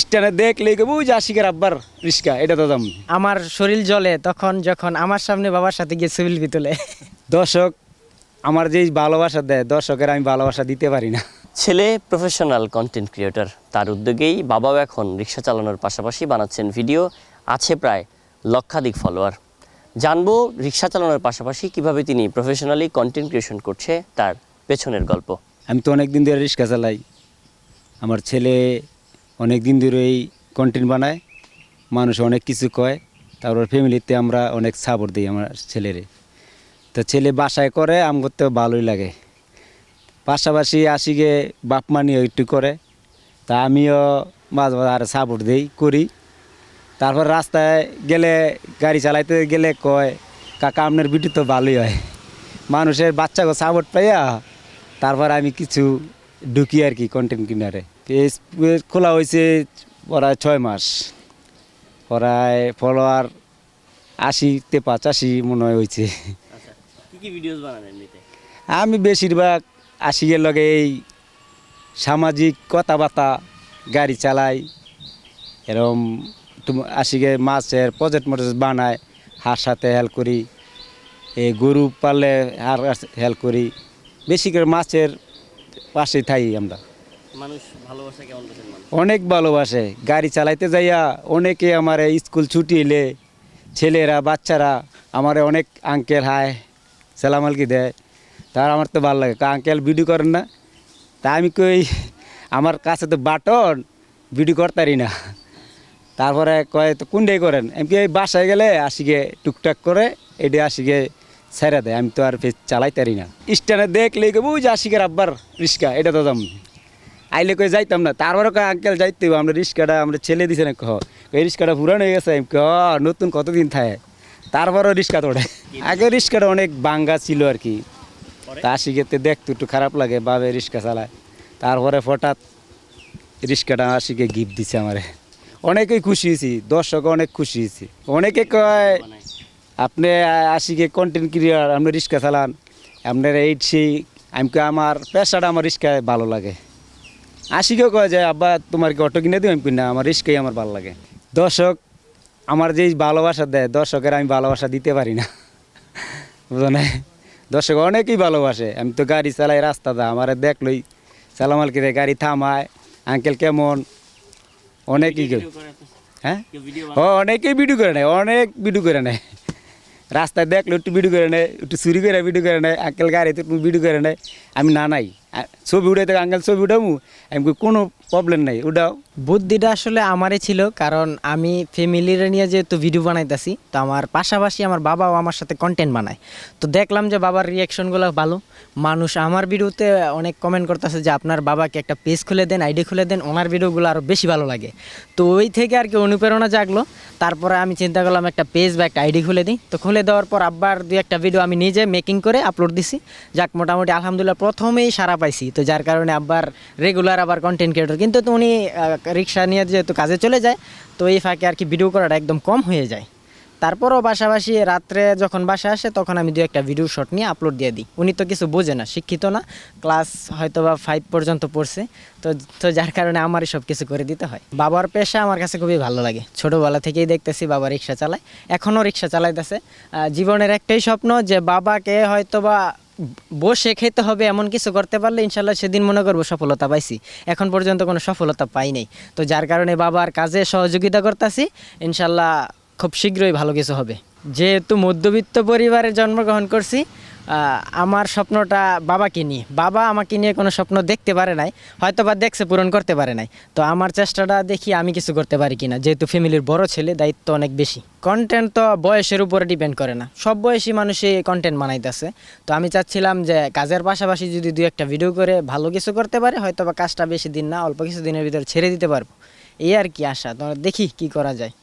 স্ট্যান্ডে দেখলেই বুঝ আশিকের আব্বার রিস্কা এটা তো দাম। আমার শরীর জ্বলে তখন যখন আমার সামনে বাবার সাথে গিয়ে সেলফি তোলে। দর্শক আমার যেই ভালোবাসা দেয় দর্শকের আমি ভালোবাসা দিতে পারি না। ছেলে প্রফেশনাল কন্টেন্ট ক্রিয়েটর, তার উদ্যোগেই বাবাও এখন রিক্সা চালানোর পাশাপাশি বানাচ্ছেন ভিডিও, আছে প্রায় লক্ষাধিক ফলোয়ার। জানবো রিক্সা চালানোর পাশাপাশি কিভাবে তিনি প্রফেশনালি কন্টেন্ট ক্রিয়েশন করছে, তার পেছনের গল্প। আমি তো অনেক দিন ধরে রিক্সা চালাই, আমার ছেলে অনেক দিন ধরেই কন্টেন্ট বানায়, মানুষ অনেক কিছু কয়, তারপর ফ্যামিলিতে আমরা অনেক সাপোর্ট দিই আমার ছেলেরে। তো ছেলে বাসায় করে আম করতে ভালোই লাগে, পাশাপাশি আশিকে বাপ মা নিয়ে একটু করে, তা আমিও মাঝে মাঝে আর সাপোর্ট দিই করি। তারপর রাস্তায় গেলে গাড়ি চালাইতে গেলে কয় কাকা আপনার ভিডিও তো ভালোই হয়, মানুষের বাচ্চাকে সাপোর্ট পাইয়া তারপর আমি কিছু ঢুকি আর কি কন্টেন্ট কিনারে। পেজ খোলা হয়েছে প্রায় 6 মাস, প্রায় ফলোয়ার 80-85 মনে হয় হয়েছে। কি কি ভিডিওস বানান এমনিতে? আমি বেশিরভাগ আশিকের লগে এই সামাজিক কথাবার্তা, গাড়ি চালাই, এরকম আশিকে মাছের প্রজেক্ট মজেক্ট বানায়, হার সাথে হেল্প করি, এই গরু পাললে হার হেল্প করি, বেশি করে মাছের পাশে থাকি আমরা। মানুষ ভালোবাসা কেমন করছেন? মানুষ অনেক ভালোবাসে, গাড়ি চালাইতে যাইয়া অনেকে আমার স্কুল ছুটি এলে ছেলেরা বাচ্চারা আমার অনেক আঙ্কেল হায় সালাম আলকি দেয়, তার আমার তো ভালো লাগে, আঙ্কেল ভিডিও করেন না, তা আমি কই আমার কাছে তো বাটন ভিডিও করতারি না। তারপরে কয় তো কোনটাই করেন, আমি এই বাসায় গেলে আশিকে টুকটাক করে এটা আশিকে ছেড়ে দেয়, আমি তো আর চালাইতারি না। স্ট্যান্ডে দেখলেই বুঝ আশিকের আব্বার রিস্কা এটা তো দাম, আইলে কই যাইতাম না, তারপরে কয় আঙ্কেল যাইতে আমরা রিস্কাটা আমরা ছেলে দিছে না, এই রিস্কাটা পুরানো হয়ে গেছে, আমি নতুন কতদিন থাকে, তারপরও রিস্কা তোড়ে। আগে রিস্কাটা অনেক বাঙ্গা ছিল আর কি, তা আশিকেতে দেখতে একটু খারাপ লাগে, বাবে রিস্কা চালায়, তারপরে হঠাৎ রিস্কাটা আশিকে গিফট দিছে আমারে, অনেকেই খুশি হয়েছি, দর্শক অনেক খুশি হয়েছি। অনেকে কয় আপনি আশিকে কন্টেন্ট ক্রিয়েটর, আপনি রিক্সা চালান, আপনার এই সেই, আমি আমার পেশাটা আমার রিক্সায় ভালো লাগে। আশিকেও কয় যায় আব্বা তোমার কি অটো কিনে দিও, আমি কিনা আমার রিক্সাই আমার ভালো লাগে। দর্শক আমার যেই ভালোবাসা দেয় দর্শকের আমি ভালোবাসা দিতে পারি না, বুঝো না, দর্শক অনেকেই ভালোবাসে। আমি তো গাড়ি চালাই, রাস্তা দা আমার দেখলই সালাম আলকি দেয়, গাড়ি থামায়, আঙ্কেল কেমন, অনেকেই হ্যাঁ অনেকেই ভিডিও করে নেয়, অনেক ভিডিও করে নেয়, রাস্তায় দেখলো একটু ভিডিও করে নেয়, একটু চুরি করে ভিডিও করে নেয়, আঙ্কেল গাড়িতে একটু ভিডিও করে নেয়, আমি না নাই ছবি উঠাইতে আঙ্কেল ছবি উঠামু, আমি কোনো প্রবলেম নাই উঠাও। বুদ্ধিটা আসলে আমারই ছিল, কারণ আমি ফ্যামিলির নিয়ে যেহেতু ভিডিও বানাইতেছি, তো আমার পাশাপাশি আমার বাবাও আমার সাথে কন্টেন্ট বানায়, তো দেখলাম যে বাবার রিয়াকশনগুলো ভালো, মানুষ আমার ভিডিওতে অনেক কমেন্ট করতেছে যে আপনার বাবাকে একটা পেজ খুলে দেন, আইডি খুলে দেন, ওনার ভিডিওগুলো আরও বেশি ভালো লাগে। তো ওই থেকে আর কি অনুপ্রেরণা জাগলো, তারপরে আমি চিন্তা করলাম একটা পেজ বা একটা আইডি খুলে দিই। তো খুলে দেওয়ার পর আব্বার 2-1টা ভিডিও আমি নিজে মেকিং করে আপলোড দিছি, যাক মোটামুটি আলহামদুলিল্লাহ প্রথমেই সারা পাইছি, তো যার কারণে আব্বার রেগুলার আবার কন্টেন্ট ক্রিয়েটর। কিন্তু তো উনি রিক্সা নিয়ে যেহেতু কাজে চলে যায়, তো এই ফাঁকে আর কি ভিডিও করাটা একদম কম হয়ে যায়। তারপরও পাশাপাশি রাত্রে যখন বাসায় আসে তখন আমি 2-1টা ভিডিও শট নিয়ে আপলোড দিয়ে দিই। উনি তো কিছু বোঝে না, শিক্ষিত না, ক্লাস হয়তো বা 5 পর্যন্ত পড়ছে, তো যার কারণে আমারই সব কিছু করে দিতে হয়। বাবার পেশা আমার কাছে খুবই ভালো লাগে, ছোটোবেলা থেকেই দেখতেছি বাবা রিক্সা চালায়, এখনও রিক্সা চালাইতেছে। জীবনের একটাই স্বপ্ন যে বাবাকে হয়তো বা বসে খেতে হবে এমন কিছু করতে পারলে ইনশাল্লাহ সেদিন মনে করবো সফলতা পাইছি। এখন পর্যন্ত কোনো সফলতা পাই নাই, তো যার কারণে বাবার কাজে সহযোগিতা করতেছি, ইনশাল্লাহ খুব শীঘ্রই ভালো কিছু হবে। যেহেতু মধ্যবিত্ত পরিবারে জন্মগ্রহণ করছি, আমার স্বপ্নটা বাবাকে নিয়ে, বাবা আমাকে নিয়ে কোনো স্বপ্ন দেখতে পারে নাই, হয়তো বা দেখছে পূরণ করতে পারে নাই, তো আমার চেষ্টাটা দেখি আমি কিছু করতে পারি কিনা, যেহেতু ফ্যামিলির বড় ছেলে, দায়িত্ব অনেক বেশি। কন্টেন্ট তো বয়সের উপরে ডিপেন্ড করে না, সব বয়সী মানুষই কন্টেন্ট বানাইতেছে, তো আমি চাচ্ছিলাম যে কাজের পাশাপাশি যদি 2-1টা ভিডিও করে ভালো কিছু করতে পারে, হয়তো বা কাজটা বেশি দিন না, অল্প কিছু দিনের ভিতরে ছেড়ে দিতে পারবো, এই আর কি আশা। তো দেখি কি করা যায়।